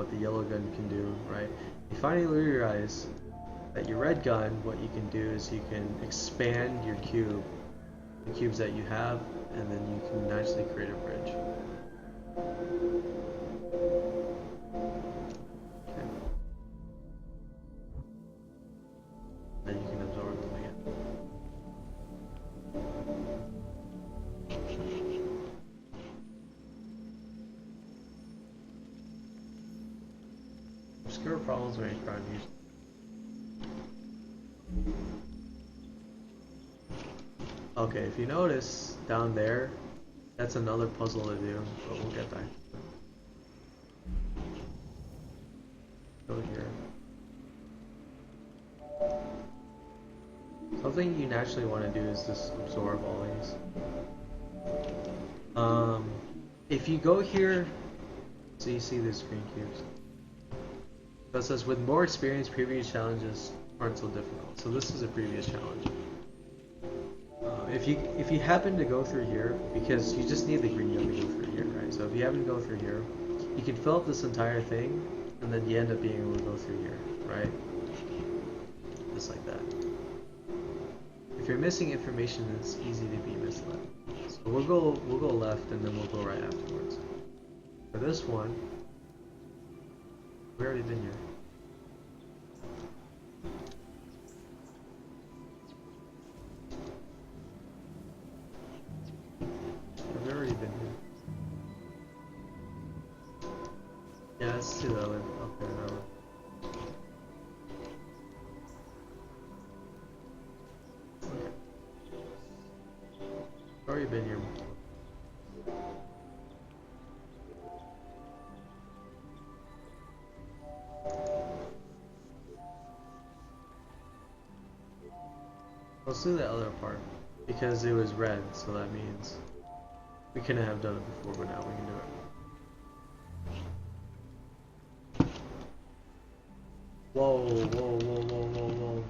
what the yellow gun can do, right? You finally realize that your red gun, what you can do is you can expand your cube, the cubes that you have, and then you can nicely create a bridge. Okay. Then you can absorb them again. Obscure problems may crime use. Okay, if you notice down there, that's another puzzle to do, but we'll get back to it. Go here. Something you naturally want to do is just absorb all these. If you go here, so you see these green cubes. So it says, with more experience, previous challenges aren't so difficult. So this is a previous challenge. If you happen to go through here, because you just need the green gun to go through here, right? So if you happen to go through here, you can fill up this entire thing, and then you end up being able to go through here, right? Just like that. If you're missing information, it's easy to be misled. So we'll go left, and then we'll go right afterwards. For this one, we've already been here. I've already been here. Yeah, let's do the other. Okay, whatever. Okay. I've already been here. Let's do the other part, because it was red, so that means we couldn't have done it before, but now we can do it. Whoa, whoa, whoa, whoa, whoa, whoa.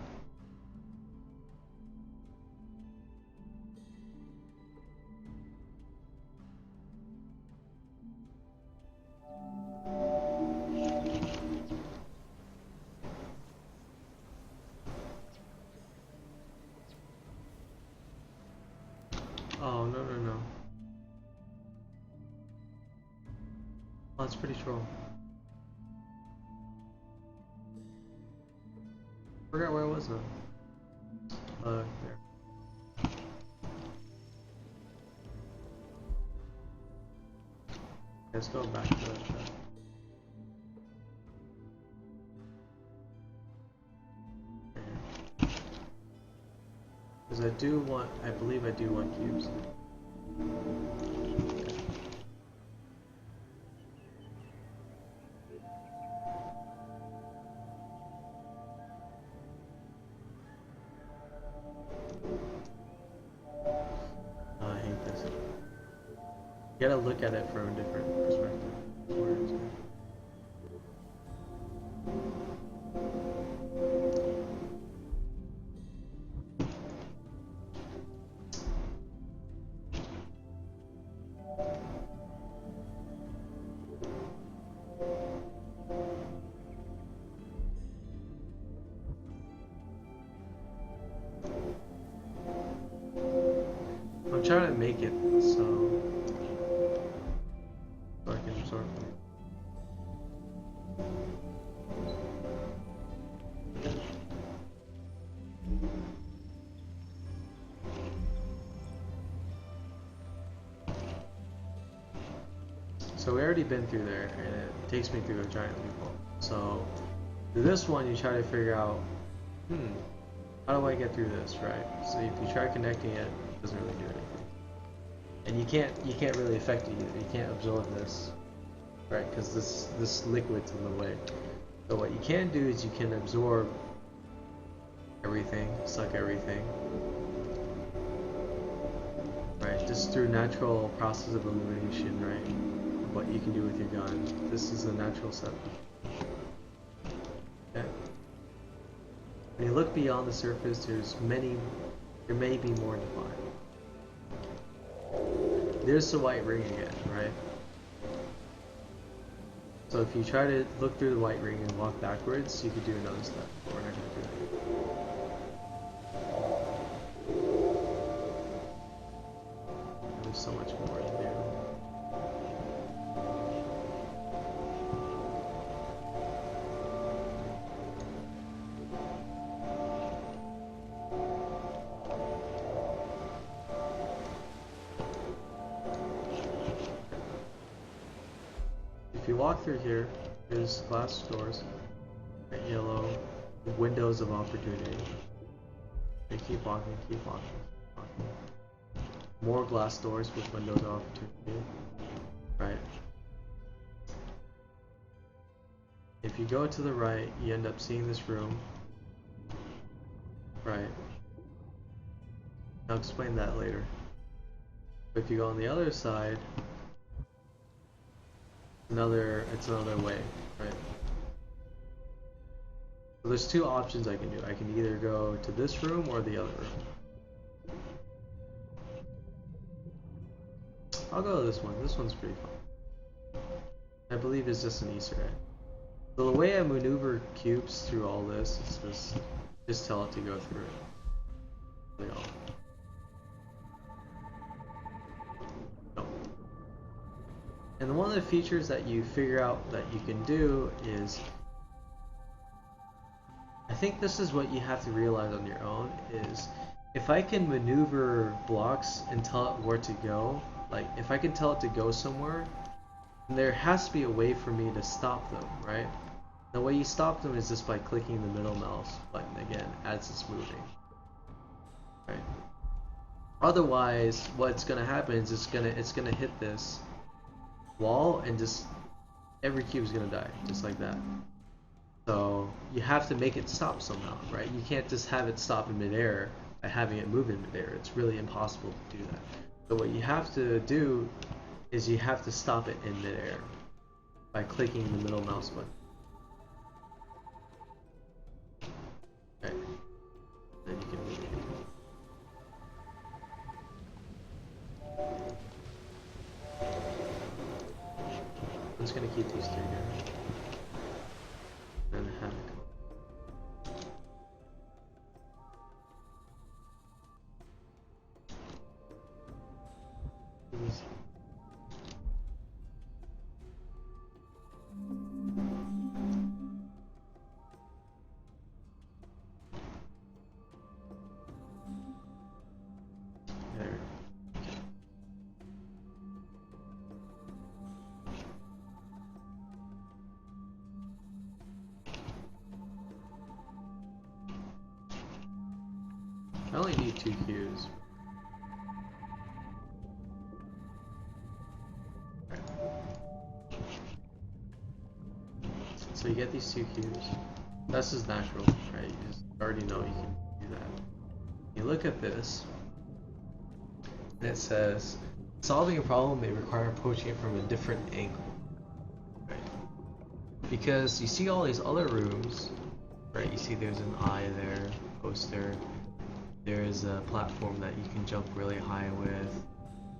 Oh, no, no, no. Oh, that's pretty troll. Forgot where I was now. There. Let's go back to that. Because I believe I do want cubes. Oh, I hate this. You gotta look at it from a different perspective. I'm trying to make it so I can absorb it. So we already been through there, and it takes me through a giant loophole. So through this one, you try to figure out, how do I get through this, right? So if you try connecting it, it doesn't really do anything. And you can't really affect it either. You can't absorb this, right? Because this liquid's in the way. So what you can do is you can absorb everything, suck everything, right? Just through natural process of elimination, right? What you can do with your gun. This is a natural setup. Okay. When you look beyond the surface, there may be more to find. There's the white ring again, right? So if you try to look through the white ring and walk backwards, you could do another step. But we're not gonna do that. There's so much more to do. If you walk through here, there's glass doors, yellow, windows of opportunity. You keep walking, keep walking, keep walking. More glass doors with windows of opportunity. Right. If you go to the right, you end up seeing this room. Right. I'll explain that later. But if you go on the other side, it's another way, right? So there's two options I can do. I can either go to this room or the other room. I'll go to this one. This one's pretty fun. I believe it's just an Easter egg. So the way I maneuver cubes through all this is just tell it to go through it. Really all. And one of the features that you figure out that you can do is, I think this is what you have to realize on your own, is if I can maneuver blocks and tell it where to go, like if I can tell it to go somewhere, then there has to be a way for me to stop them, right? The way you stop them is just by clicking the middle mouse button again as it's moving, right? Otherwise, what's gonna happen is it's gonna hit this wall and just every cube is gonna die just like that. So you have to make it stop somehow, right? You can't just have it stop in midair by having it move in midair. It's really impossible to do that. So what you have to do is you have to stop it in midair by clicking the middle mouse button. Okay. Then you can move it. I'm just gonna keep these three here. And have it come. There. I only need 2 cubes. Right. So you get these 2 cubes. That's just natural, right? You just already know you can do that. You look at this, and it says, solving a problem may require approaching it from a different angle. Right? Because you see all these other rooms, right? You see there's an eye there, poster. There's a platform that you can jump really high with.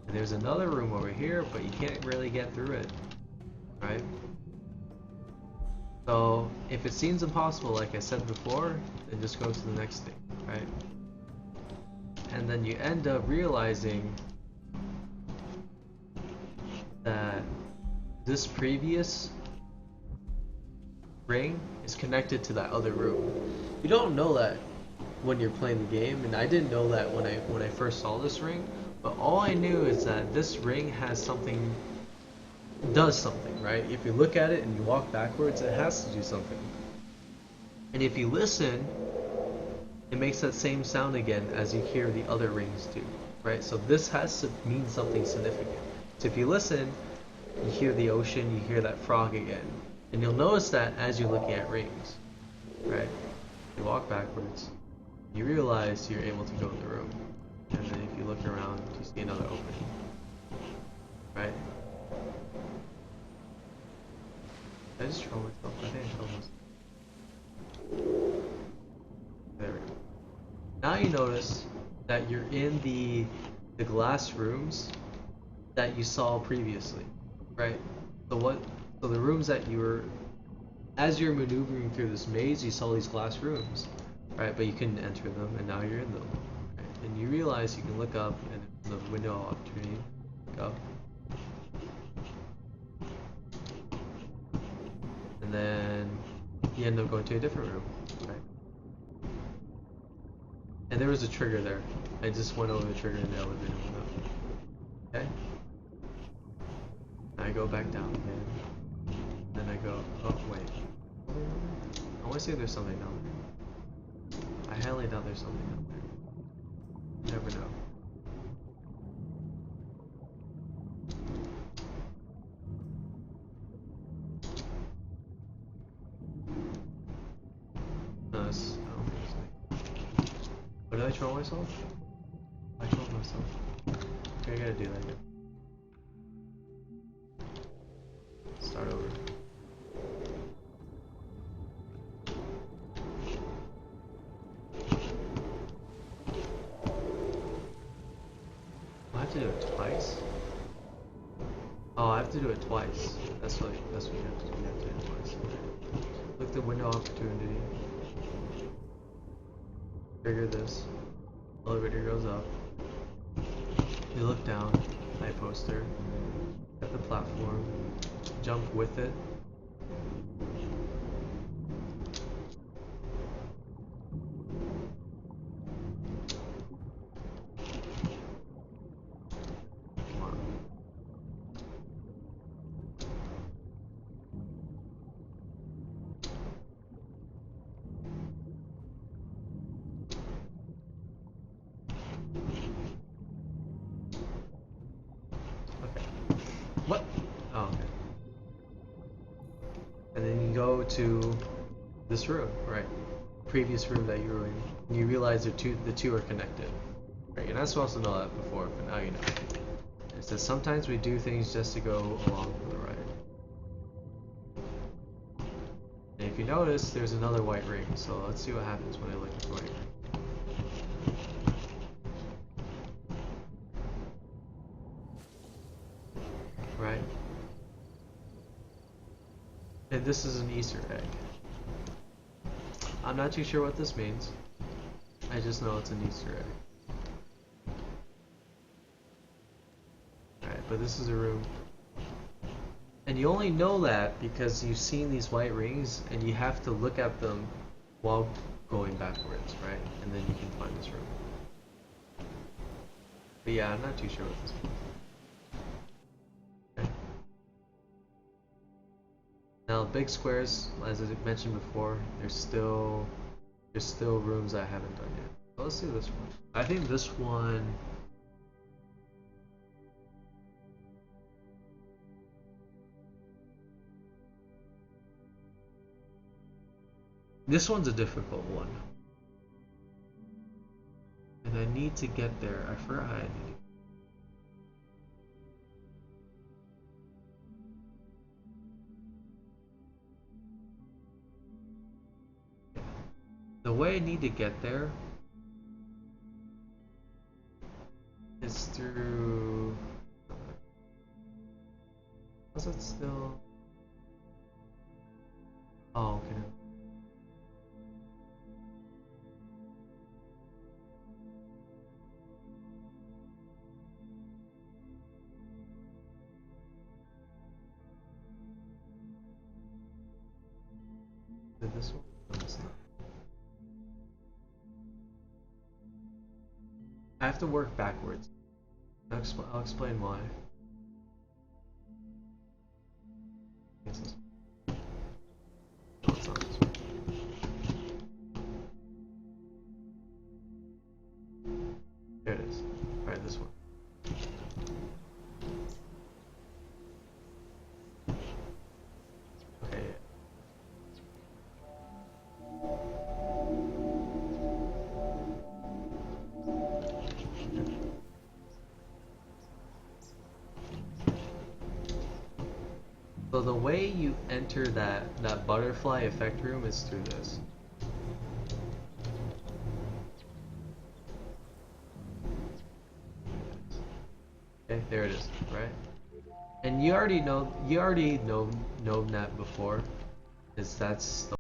And there's another room over here, but you can't really get through it, right? So if it seems impossible, like I said before, then just go to the next thing, right? And then you end up realizing that this previous ring is connected to that other room. You don't know that when you're playing the game, and I didn't know that when I first saw this ring, but all I knew is that this ring has something, does something, right? If you look at it and you walk backwards, it has to do something. And if you listen, it makes that same sound again as you hear the other rings do, right? So this has to mean something significant. So if you listen, you hear the ocean, you hear that frog again. And you'll notice that as you're looking at rings, right? You walk backwards, you realize you're able to go in the room, and then if you look around, you see another opening, right? Did I just troll myself? I think I trolled myself. There we go. Now you notice that you're in the glass rooms that you saw previously, right? So So the rooms that you were, as you're maneuvering through this maze, you saw these glass rooms, right? But you couldn't enter them, and now you're in them. Right? And you realize you can look up, and the window of opportunity, go. And then you end up going to a different room, right? And there was a trigger there. I just went over the trigger in the elevator window. Okay? I go back down again. Then I go, oh wait. I want to say there's something down there. I highly doubt there's something down there. You never know. No, I don't think it's like. But did I troll myself? I trolled myself. Okay, I gotta do that again. Start over. I have to do it twice? Oh, I have to do it twice. That's what you have to do. You have to do it twice. Look the window opportunity. Trigger this. Elevator goes up. You look down. Night poster. At the platform. Jump with it. Come on. Okay. What? Oh, okay. And then you go to this room, right? Previous room that you were in. And you realize the two are connected. Right? You're not supposed to know that before, but now you know. It says sometimes we do things just to go along for the ride. And if you notice, there's another white ring. So let's see what happens when I look at the white ring. Right? And this is an Easter egg. I'm not too sure what this means. I just know it's an Easter egg. Alright, but this is a room. And you only know that because you've seen these white rings and you have to look at them while going backwards, right? And then you can find this room. But yeah, I'm not too sure what this means. Okay. Now big squares, as I mentioned before, there's still rooms I haven't done yet. So let's do this one. I think this one. This one's a difficult one. And I need to get there. I forgot how I need to. The way I need to get there is through. Was it still? Oh, okay. Did this one? No, it's not. I have to work backwards. I'll explain why. It's this one. No, it's not this one. There it is. Alright, this one. Okay. So the way you enter that butterfly effect room is through this. Okay, there it is, right? And you already know that before, is that's the